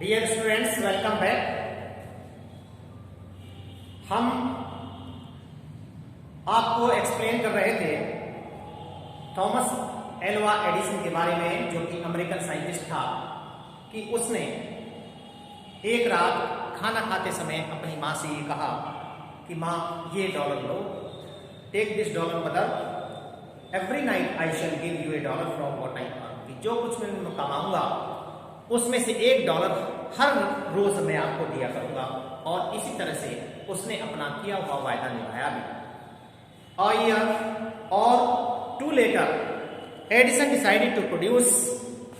Dear students, welcome back. हम आपको explain कर रहे थे थॉमस एल्वा एडिसन के बारे में, जो कि अमेरिकन साइंटिस्ट था, कि उसने एक रात खाना खाते समय अपनी माँ से ये कहा कि माँ, ये डॉलर लो, take this dollar mother, every night I shall give you a dollar from what I earn. कि जो कुछ मैं कमाऊंगा उसमें से $1 हर रोज मैं आपको दिया करूंगा। और इसी तरह से उसने अपना किया हुआ वायदा निभाया भी। A year or two later, Edison decided to produce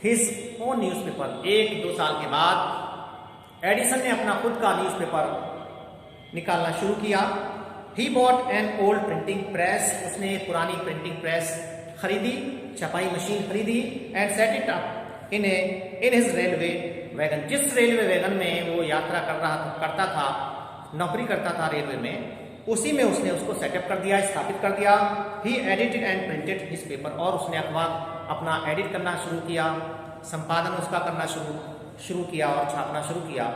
his own newspaper. 1-2 साल के बाद एडिसन ने अपना खुद का न्यूज़पेपर निकालना शुरू किया। He bought an old printing press. उसने एक पुरानी प्रिंटिंग प्रेस खरीदी, छपाई मशीन खरीदी, and set it up in his railway wagon. जिस रेलवे वैगन में वो यात्रा करता था, नौकरी करता था रेलवे में, उसी में उसने उसको सेटअप कर दिया, स्थापित कर दिया। He edited and printed his paper. और उसने अखबार अपना एडिट करना शुरू किया, संपादन उसका करना शुरू किया और छापना शुरू किया।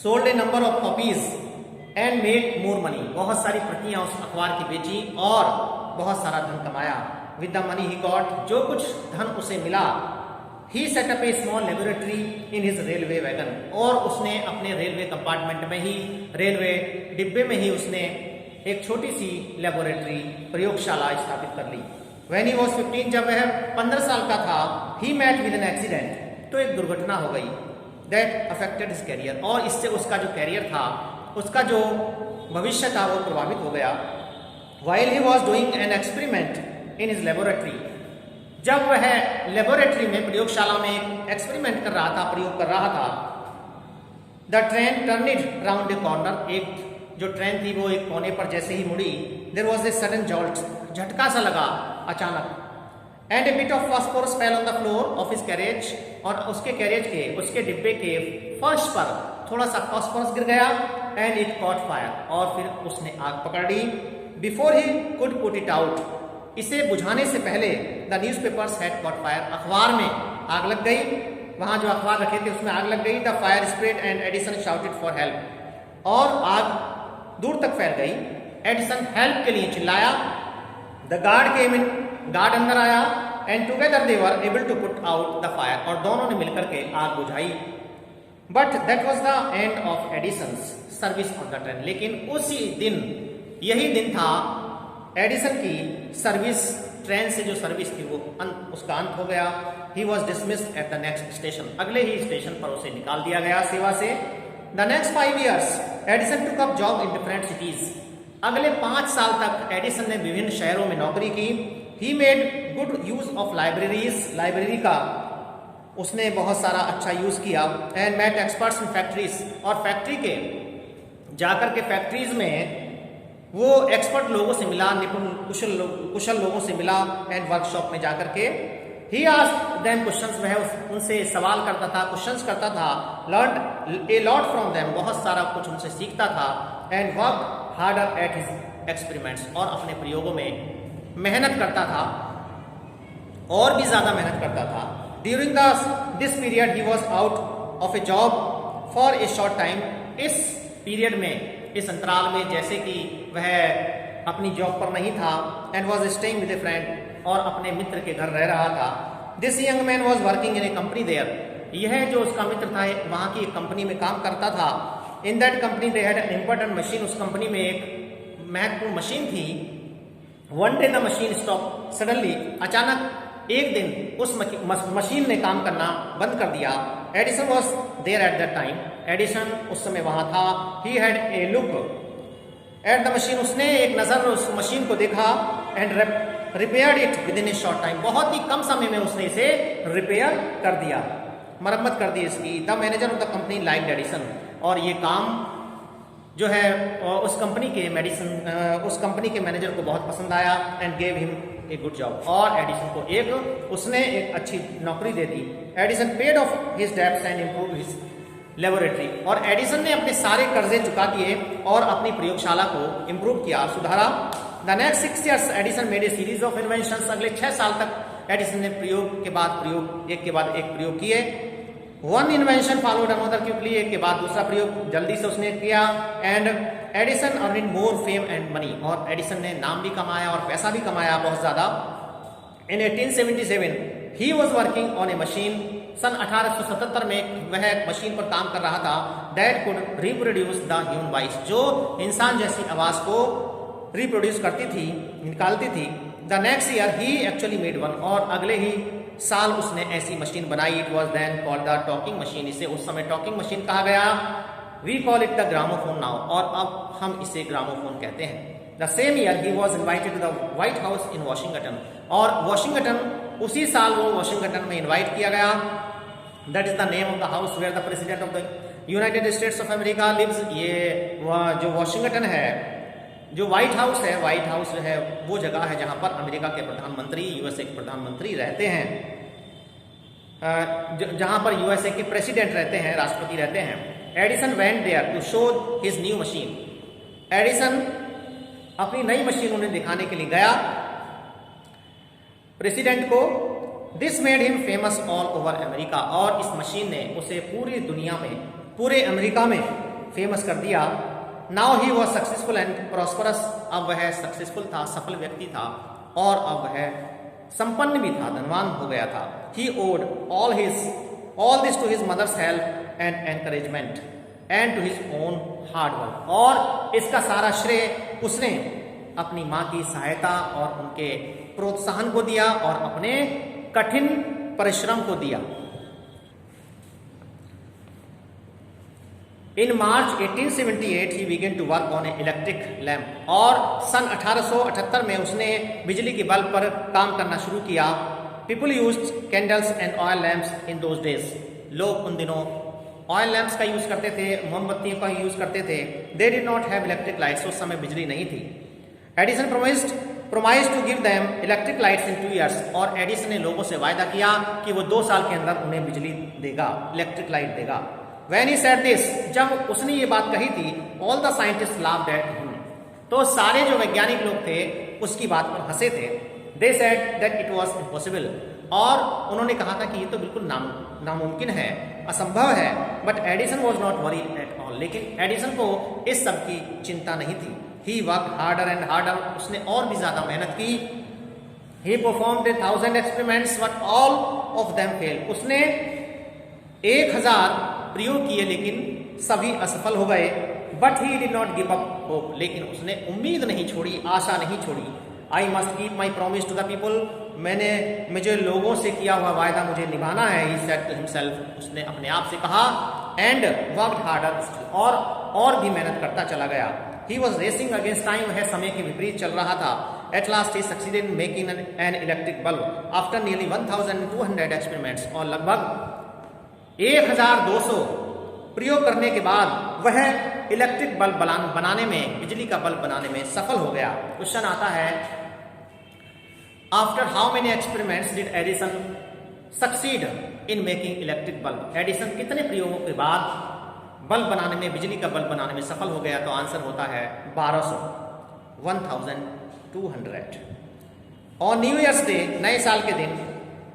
Sold A number of copies and made more money. बहुत सारी प्रतियां उस अखबार की बेची और बहुत सारा धन कमाया। With the money he got, जो कुछ धन उसे मिला, he set up a small laboratory in his railway wagon. और उसने अपने रेलवे कंपार्टमेंट में ही, रेलवे डिब्बे में ही उसने एक छोटी सी लेबोरेटरी, प्रयोगशाला स्थापित कर ली। व्हेन ही वाज 15, जब वह 15 साल का था, he met with an accident. तो एक दुर्घटना हो गई, दैट अफेक्टेड हिज कैरियर। और इससे उसका जो कैरियर था, उसका जो भविष्य था, वो प्रभावित हो गया। While he was doing an experiment in his laboratory. जब वह लेबोरेटरी में, प्रयोगशाला में एक्सपेरिमेंट कर रहा था, प्रयोग कर रहा था, the train turned round a corner. एक जो ट्रेन थी वो एक कोने पर जैसे ही मुड़ी, there was a sudden jolt, झटका सा लगा अचानक। And a bit of phosphorus fell on the floor of his carriage. और उसके कैरेज के, उसके डिब्बे के फर्श पर थोड़ा सा फास्फोरस गिर गया। And it caught fire. और फिर उसने आग पकड़ ली। Before he could put it out, इसे बुझाने से पहले the newspapers had caught fire. अखबार में आग लग गई, वहां जो अखबार रखे थे उसमें आग लग गई। The fire spread and Edison shouted for help. और आग दूर तक फैल गई। एडिसन हेल्प के लिए चिल्लाया। The guard came in, guard अंदर आया। And together they were able to put out the fire. और दोनों ने मिलकर के आग बुझाई। But that was the end of Edison's service on the train. लेकिन उसी दिन, यही दिन था एडिसन की सर्विस, ट्रेन से जो सर्विस थी वो उसका अंत हो गया। He was dismissed at the next station. अगले ही स्टेशन पर उसे निकाल दिया गया सेवा से। The next 5 years Edison took up job in different cities. अगले 5 साल तक एडिसन ने विभिन्न शहरों में नौकरी की। He made good use of libraries. Library का उसने बहुत सारा अच्छा यूज किया। And met experts in factories. और फैक्ट्री के जाकर के फैक्ट्रीज में वो एक्सपर्ट लोगों से मिला, निपुण कुशल लोगों से मिला। एंड वर्कशॉप में जाकर के ही आस्क्ड देम क्वेश्चंस। वह उनसे सवाल करता था, क्वेश्चंस करता था। Learn a lot from them, बहुत सारा कुछ उनसे सीखता था। And work harder at his experiments. और अपने प्रयोगों में मेहनत करता था, और भी ज्यादा मेहनत करता था। During this period he was out of A job for a short time. इस पीरियड में, इस अंतराल में, जैसे कि वह अपनी जॉब पर नहीं था, and was staying with a friend, और अपने मित्र के घर रह रहा था। This young man was working in a company there. यह जो उसका मित्र था, वहां की एक कंपनी में काम करता था। In that company they had an important machine. उस कंपनी में एक महत्वपूर्ण मशीन थी। One day the machine stop suddenly. अचानक एक दिन उस मशीन ने काम करना बंद कर दिया। Edison was there at that time. Edison उस समय वहां था। He had a look at the machine. उसने एक नजर उस मशीन को देखा। And repaired it within a short time. बहुत ही कम समय में उसने इसे रिपेयर कर दिया, मरम्मत कर दी इसकी। The manager of the company liked Edison. और ये काम जो है उस कंपनी के मैनेजर को बहुत पसंद आया। And gave him a good job. और एडिसन को उसने एक अच्छी नौकरी दे दी। Edison paid off his debts and improve his laboratory. और एडिसन ने अपने सारे कर्जे चुका दिए और अपनी प्रयोगशाला को इम्प्रूव किया, सुधारा। The next 6 years Edison made a series of inventions. अगले 6 साल तक एडिसन ने प्रयोग के बाद प्रयोग, एक के बाद एक प्रयोग किए। One invention followed another quickly, एक के बाद दूसरा प्रयोग जल्दी से उसने किया। And Edison earning more fame and money, और एडिसन ने नाम भी कमाया और पैसा भी कमाया बहुत ज्यादा। In 1877 he was working on a machine, सन 1877 में वह मशीन पर काम कर रहा था, that could reproduce the human voice, जो इंसान जैसी आवाज को रिप्रोड्यूस करती थी, निकालती थी। The next year he actually made one, और अगले ही साल उसने ऐसी मशीन बनाई। It was then called the talking machine, इसे उस समय टॉकिंग मशीन कहा गया। We call it the gramophone now, और अब हम इसे ग्रामोफोन कहते हैं। The same year he was invited to the White House in Washington, और वॉशिंगटन उसी साल वो वॉशिंगटन में इन्वाइट किया गया। That is the name of the house where the president of the United States of America lives. ये जो Washington है, जो व्हाइट हाउस है, व्हाइट हाउस जो है वो जगह है जहां पर अमेरिका के प्रधानमंत्री, यूएसए के प्रधानमंत्री रहते हैं, जहां पर यूएसए के प्रेसिडेंट रहते हैं, राष्ट्रपति रहते हैं। Edison went there to show his new machine, Edison अपनी नई मशीन उन्हें दिखाने के लिए गया प्रेसिडेंट को। This made him famous all over America, और इस मशीन ने उसे पूरी दुनिया में, पूरे अमेरिका में फेमस कर दिया। Now he was successful and prosperous, अब वह सक्सेसफुल था, सफल व्यक्ति था, और अब वह संपन्न भी था, धनवान हो गया था। He owed all this to his mother's help and encouragement and to his own hard work, और इसका सारा श्रेय उसने अपनी माँ की सहायता और उनके प्रोत्साहन को दिया और अपने कठिन परिश्रम को दिया। In March 1878 he began to work on a electric lamp, और सन 1878 में उसने बिजली के बल्ब पर काम करना शुरू किया। People used candles and oil lamps in those days, लोग उन दिनों ऑयल लैम्प्स का यूज करते थे, मोमबत्तियों का यूज करते थे। They did not have electric lights, उस समय बिजली नहीं थी। Edison promise to give them electric lights in 2 years, और एडिसन ने लोगों से वायदा किया कि वो 2 साल के अंदर उन्हें बिजली देगा, इलेक्ट्रिक लाइट देगा। When he said this, जब उसने ये बात कही थी, all the scientists laughed at him, तो सारे जो वैज्ञानिक लोग थे उसकी बात पर हंसे थे। They said that it was impossible, और उन्होंने कहा था कि ये तो बिल्कुल नामुमकिन है, असंभव है। But Edison was not worried at all, लेकिन एडिसन को इस सब की चिंता नहीं थी। He worked harder and harder, उसने और भी ज्यादा मेहनत की। He performed 1000 experiments, but all of them failed, उसने 1000 प्रयोग किए लेकिन सभी असफल हो गए। But he did not give up hope, लेकिन उसने उम्मीद नहीं छोड़ी, आशा नहीं छोड़ी। I must keep my promise to the people, मुझे लोगों से किया हुआ वायदा मुझे निभाना है। ही सेड टू हिमसेल्फ, उसने अपने आप से कहा। एंड वर्कड हार्डर, और भी मेहनत करता चला गया। He was racing against time, वह समय के विपरीत चल रहा था। At last he succeeded in making an electric bulb after nearly 1200 experiments, और लगभग 1200 प्रयोग करने के बाद वह इलेक्ट्रिक बल्ब बनाने में, बिजली का बल्ब बनाने में सफल हो गया। क्वेश्चन आता है, after how many experiments did Edison succeed in making electric bulb, Edison कितने प्रयोगों के बाद बल्ब बनाने में, बिजली का बल्ब बनाने में सफल हो गया? तो आंसर होता है 1200। और न्यू ईयर्स डे, नए साल के दिन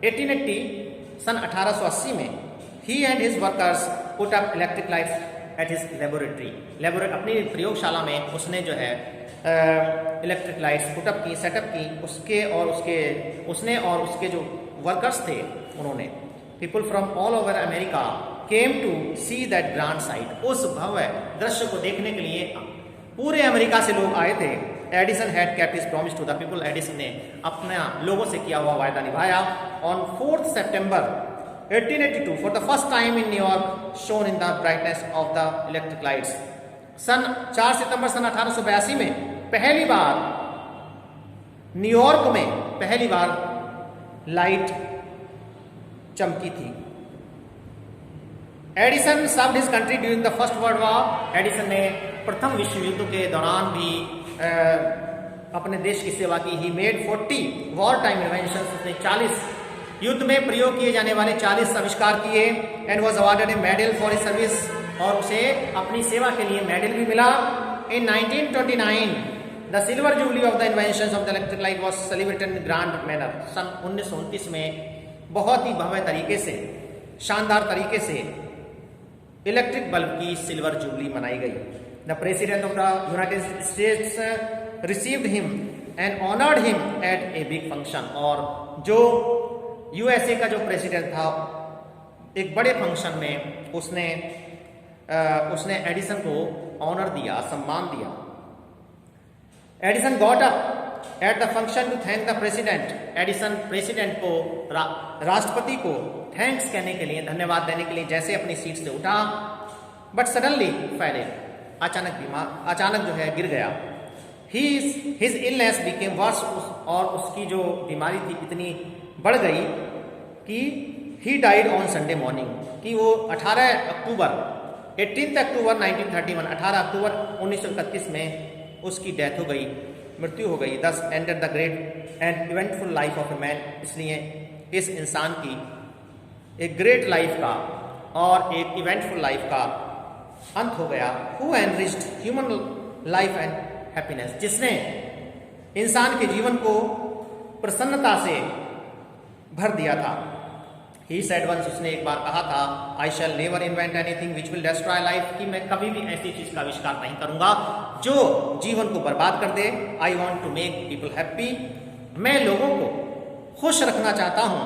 1880 सन 1880 में he and his workers put up electric lights at his laboratory, अपनी प्रयोगशाला में उसने जो है इलेक्ट्रिक लाइट्स पुटअप की, सेटअप की। उसने और उसके जो वर्कर्स थे उन्होंने, people from all over America came to see that grand sight, उस भव्य दृश्य को देखने के लिए पूरे अमेरिका से लोग आए थे। Edison had kept his promise to the people, Edison ने अपना लोगों से किया हुआ वायदा निभाया। On 4 September 1882 for the first time in New York shone in the brightness of the electric lights, सन 4 सितंबर सन 1882 में पहली बार न्यूयॉर्क में पहली बार लाइट चमकी थी। Edison served his country during the first world war, Edison ने प्रथम विश्व युद्ध के दौरान भी अपने देश की सेवा की। He made 40 war time inventions, उसने 40 युद्ध में प्रयोग किए जाने वाले 40 आविष्कार किए। And was awarded a medal for his service, और उसे अपनी सेवा के लिए मेडल भी मिला। In 1929 the silver jubilee of the inventions of the electric light was celebrated in grand manner, सन 1929 में बहुत ही भव्य तरीके से शानदार तरीके से इलेक्ट्रिक बल्ब की सिल्वर जुबली मनाई गई। The president of the United states received him and honoured him at a big function. और जो यूएसए का जो प्रेसिडेंट था, एक बड़े फंक्शन में उसने एडिसन को ऑनर दिया, सम्मान दिया। Edison got up at the function to thank the president. Edison president को, राष्ट्रपति को थैंक्स कहने के लिए, धन्यवाद देने के लिए जैसे अपनी सीट से उठा, बट सडनली फैले, अचानक जो है गिर गया। His illness became worse. और उसकी जो बीमारी थी इतनी बढ़ गई कि he died on Sunday morning, कि वो 18 अक्टूबर 1931 18 अक्टूबर 1931 में उसकी डेथ हो गई, मृत्यु हो गई। दस ended the great and eventful life of a man. इसलिए इस इंसान की एक ग्रेट लाइफ का और एक इवेंटफुल लाइफ का अंत हो गया। Who enriched human life and happiness, जिसने इंसान के जीवन को प्रसन्नता से भर दिया था। ही सेड वंस, उसने एक बार कहा था, I shall never invent anything which will destroy life, कि मैं कभी भी ऐसी चीज का आविष्कार नहीं करूंगा जो जीवन को बर्बाद कर दे। I want to make people happy, मैं लोगों को खुश रखना चाहता हूं,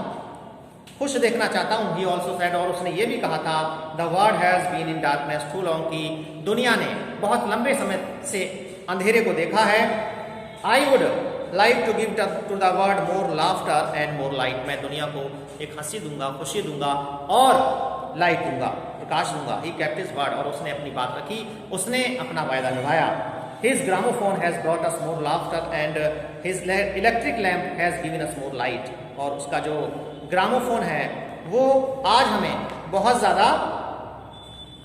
खुश देखना चाहता हूं। ही ऑल्सो सेड, और उसने ये भी कहा था, the world has been in darkness too long, की दुनिया ने बहुत लंबे समय से अंधेरे को देखा है। I would like to give to the world more laughter and more light, मैं दुनिया को एक हंसी दूंगा, खुशी दूंगा और लाइट दूंगा, प्रकाश दूंगा। ही केप्ट हिज वर्ड, और उसने अपनी बात रखी, उसने अपना वायदा निभाया। His gramophone has brought us more laughter and his electric lamp has given us more light, और उसका जो ग्रामोफोन है वो आज हमें बहुत ज्यादा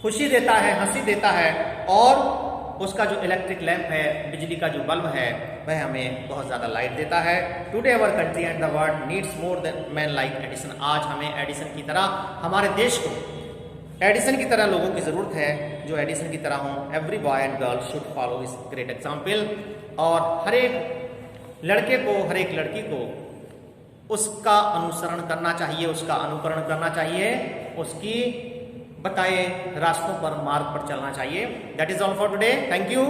खुशी देता है, हंसी देता है, और उसका जो इलेक्ट्रिक लैंप है, बिजली का जो बल्ब है, वह हमें बहुत ज़्यादा लाइट देता है। Today our country and the world needs more than man like Edison, आज हमें एडिसन की तरह, हमारे देश को एडिसन की तरह लोगों की ज़रूरत है जो एडिसन की तरह हों। Every boy and girl should follow this great example, और हर एक लड़के को, हर एक लड़की को उसका अनुसरण करना चाहिए, उसका अनुकरण करना चाहिए, उसकी बताए रास्तों पर, मार्ग पर चलना चाहिए। That is all for today, thank you.